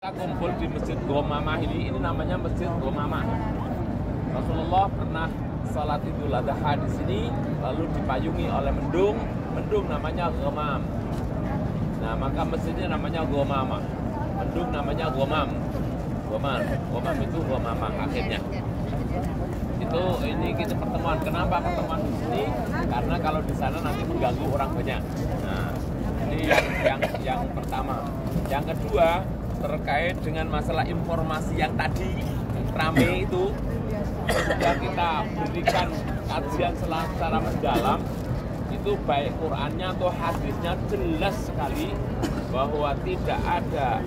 Kita kumpul di Masjid Ghamamah ini namanya Masjid Ghamamah. Rasulullah pernah salat Idul Adha di sini, lalu dipayungi oleh mendung namanya ghamam. Nah, maka masjidnya namanya Ghamamah. Mendung namanya ghamam. Ghamam itu Ghamamah akhirnya. Ini kita pertemuan. Kenapa pertemuan di sini? Karena kalau di sana nanti mengganggu orang banyak. Nah, ini yang pertama. Yang kedua, terkait dengan masalah informasi yang tadi rame itu, sudah kita berikan kajian secara mendalam, itu baik Qur'annya atau hadisnya jelas sekali bahwa tidak ada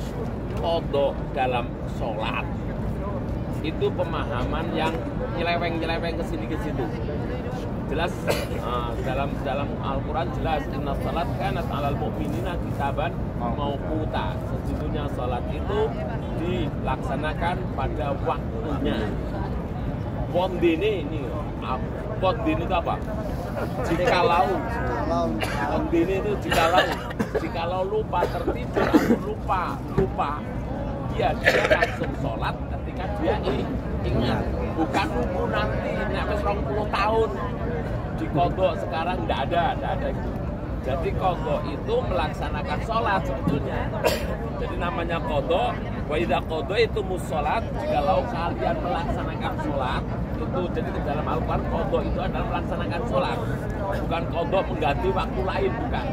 qadha dalam sholat. Itu pemahaman yang nyeleweng ke sini ke situ. Jelas dalam Al-Quran jelas inna salat kanat 'alal mu'minina kitaban mauquta. Sesungguhnya salat itu dilaksanakan pada waktunya. Pondene itu apa? Pondene itu jikalau lupa tertidur atau lupa dia langsung sholat ketika dia ingat, bukan nunggu nanti sampai 20 tahun di qadha. Sekarang tidak ada itu. Jadi qadha itu melaksanakan sholat sebetulnya. Jadi namanya qadha, wa idza qadaitum sholat, jikalau kalian melaksanakan sholat itu. Jadi di dalam Al-Quran qadha itu adalah melaksanakan sholat, bukan qadha mengganti waktu lain, bukan.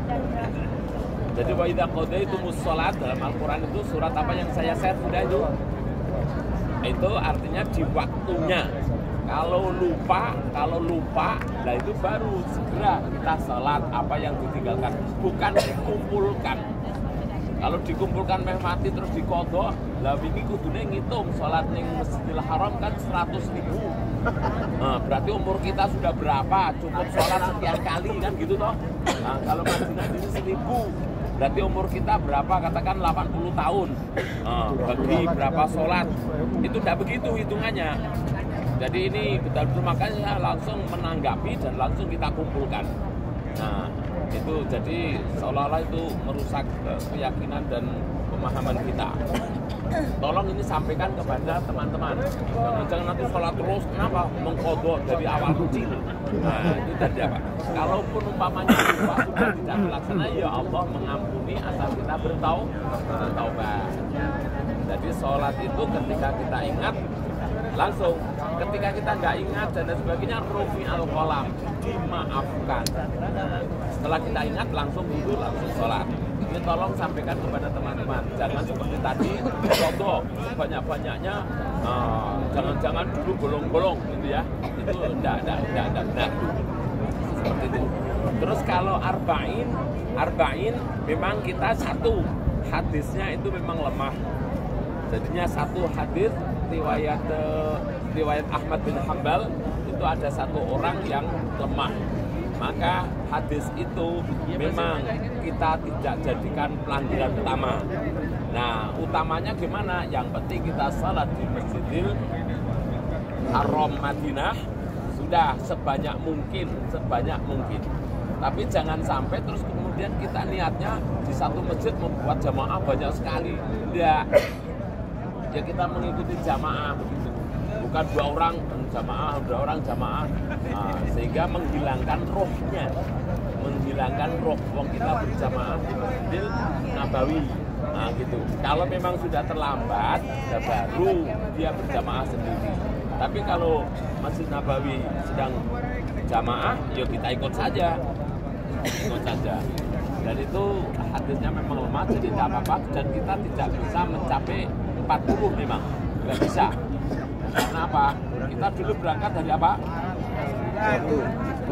Jadi wa idza qadaitum sholat dalam Al-Quran itu surat apa yang saya share sudah itu? Itu artinya di waktunya. Kalau lupa, nah itu baru segera kita sholat apa yang ditinggalkan, bukan dikumpulkan. Kalau dikumpulkan meh mati terus diqadha, lah wingi kudune ngitung sholat ning Masjidil Haram kan 100.000. Nah, berarti umur kita sudah berapa? Cukup sholat sekian kali kan gitu toh. Nah, kalau Madinah ini 1.000. Berarti umur kita berapa? Katakan 80 tahun. Bagi berapa sholat? Itu tidak begitu hitungannya. Jadi ini betul-betul makanya saya langsung menanggapi dan langsung kita kumpulkan. Nah, itu jadi seolah-olah itu merusak keyakinan dan pemahaman kita. Tolong ini sampaikan kepada teman-teman. Jangan nanti sholat terus, kenapa? Mengqadha dari awal kecil. Nah, itu tadi apa? Kalaupun umpamanya lupa sudah tidak melaksanakan, ya Allah mengampuni asal kita bertaubat. Jadi sholat itu ketika kita ingat, langsung. Ketika kita nggak ingat dan sebagainya, rufi al-qalam, dimaafkan. Setelah kita ingat langsung duduk, langsung sholat. Ini tolong sampaikan kepada teman-teman. Jangan seperti tadi, qadha sebanyak-banyaknya, jangan-jangan dulu bolong-bolong gitu ya. Itu enggak benar. Seperti itu. Terus kalau arba'in memang kita satu hadisnya itu memang lemah. Jadinya satu hadis riwayat Ahmad bin Hanbal itu ada satu orang yang lemah. Maka hadis itu memang kita tidak jadikan pelanggaran utama. Nah, utamanya gimana? Yang penting kita salat di Masjidil Haram Madinah sudah sebanyak mungkin. Tapi jangan sampai terus kemudian kita niatnya di satu masjid membuat jamaah banyak sekali. Tidak. Ya kita mengikuti jamaah begitu. Bukan dua orang jamaah, sehingga menghilangkan rohnya, roh wong kita berjamaah di Masjidil Nabawi. Nah gitu. Kalau memang sudah terlambat, ya baru dia berjamaah sendiri. Tapi kalau Masjid Nabawi sedang jamaah, ya kita ikut saja. Dan itu hadisnya memang lemah, jadi tidak apa-apa. Dan kita tidak bisa mencapai 40 memang, nggak bisa. Karena apa? Kita dulu berangkat dari apa?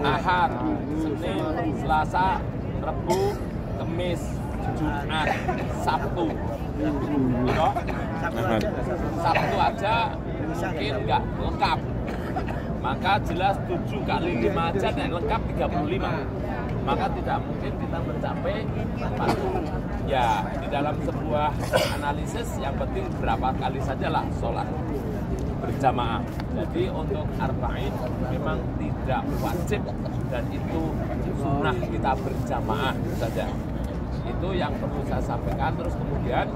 Ahad, Senin, Selasa, Rabu, Kamis, Jumat, Sabtu. Gitu? Sabtu aja mungkin nggak lengkap. Maka jelas 7 kali 5 aja dan lengkap 35. Maka tidak mungkin kita mencapai 40. Ya, di dalam sebuah analisis yang penting berapa kali sajalah sholat berjamaah. Jadi untuk arba'in memang tidak wajib dan itu sunnah kita berjamaah saja. Itu yang perlu saya sampaikan. Terus kemudian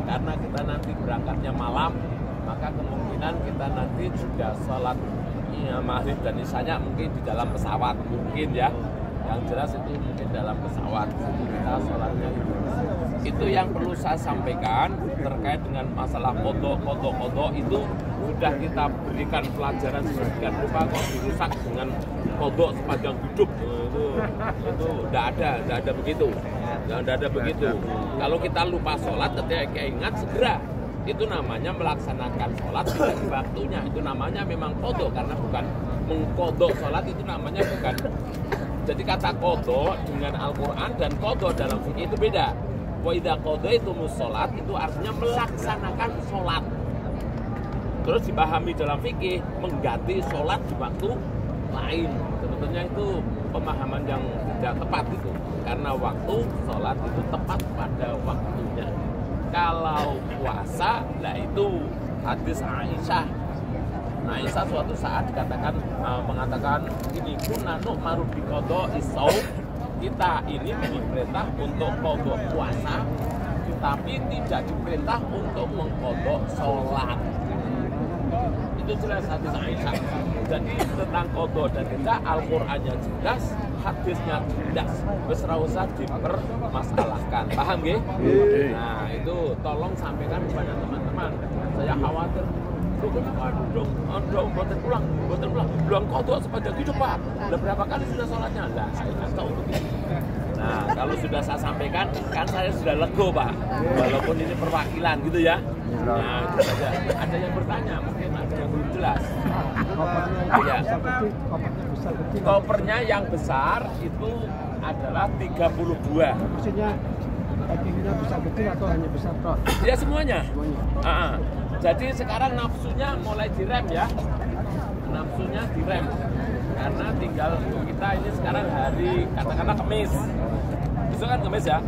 karena kita nanti berangkatnya malam, maka kemungkinan kita nanti juga sholat maghrib dan isyanya mungkin di dalam pesawat, mungkin ya. Yang jelas itu mungkin dalam pesawat, kita sholatnya itu yang perlu saya sampaikan terkait dengan masalah kodok itu sudah kita berikan pelajaran sedemikian rupa kok dirusak dengan kodok sepanjang hidup. Itu tidak ada begitu. Kalau kita lupa sholat ketika ingat segera, itu namanya melaksanakan sholat tidak di waktunya, itu namanya memang kodok, karena bukan mengkodok sholat, itu namanya bukan. Jadi kata kodok dengan Al-Quran dan kodok dalam fikih itu beda. Wa idza qadaytumus sholat itu artinya melaksanakan sholat. Terus dipahami dalam fikih mengganti sholat di waktu lain. Sebetulnya itu pemahaman yang tidak tepat itu. Karena waktu sholat itu tepat pada waktunya. Kalau puasa, nah itu hadis Aisyah. Aisyah suatu saat mengatakan ini kunna nu'maru bi qada'i shaum, kita ini diperintah untuk qada puasa tapi tidak diperintah untuk mengqada salat. Itu jelas hadis Aisyah. Jadi tentang qada dan tidak, Al-Qur'annya jelas, hadisnya jelas, wis ora usah dipermasalahkan. Paham nggih? Nah, itu tolong sampaikan kepada teman-teman. Saya khawatir boten pulang. Belum kodok sepanjang hidup, Pak. Udah berapa kali sudah sholatnya? Lah, saya nggak tahu begitu. Nah, kalau sudah saya sampaikan, kan saya sudah lego, Pak. Walaupun ini perwakilan gitu ya. Nah, itu saja. Ada yang bertanya, mungkin ada yang belum jelas. Kopernya yang besar itu adalah 32. Maksudnya dagingnya besar kecil atau hanya besar toh? Ya semuanya. Jadi sekarang nafsunya mulai direm ya. Nafsunya direm. Karena tinggal kita ini sekarang hari katakanlah Kamis. Besok kan Kamis ya.